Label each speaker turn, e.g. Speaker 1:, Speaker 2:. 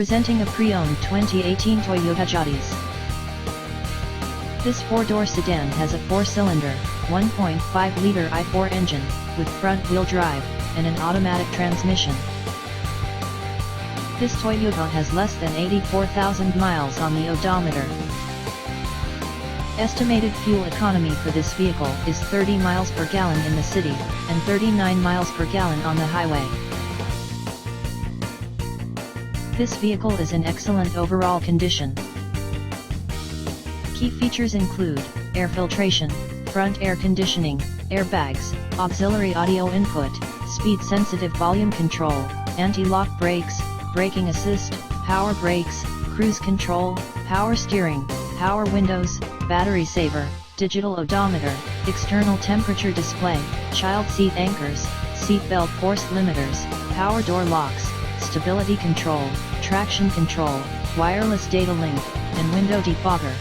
Speaker 1: Presenting a pre-owned 2018 Toyota Yaris. This four-door sedan has a four-cylinder, 1.5-liter i4 engine, with front-wheel drive, and an automatic transmission. This Toyota has less than 84,000 miles on the odometer. Estimated fuel economy for this vehicle is 30 miles per gallon in the city, and 39 miles per gallon on the highway. This vehicle is in excellent overall condition. Key features include air filtration, front air conditioning, airbags, auxiliary audio input, speed-sensitive volume control, anti-lock brakes, braking assist, power brakes, cruise control, power steering, power windows, battery saver, digital odometer, external temperature display, child seat anchors, seat belt force limiters, power door locks, stability control, traction control, wireless data link, and window defogger.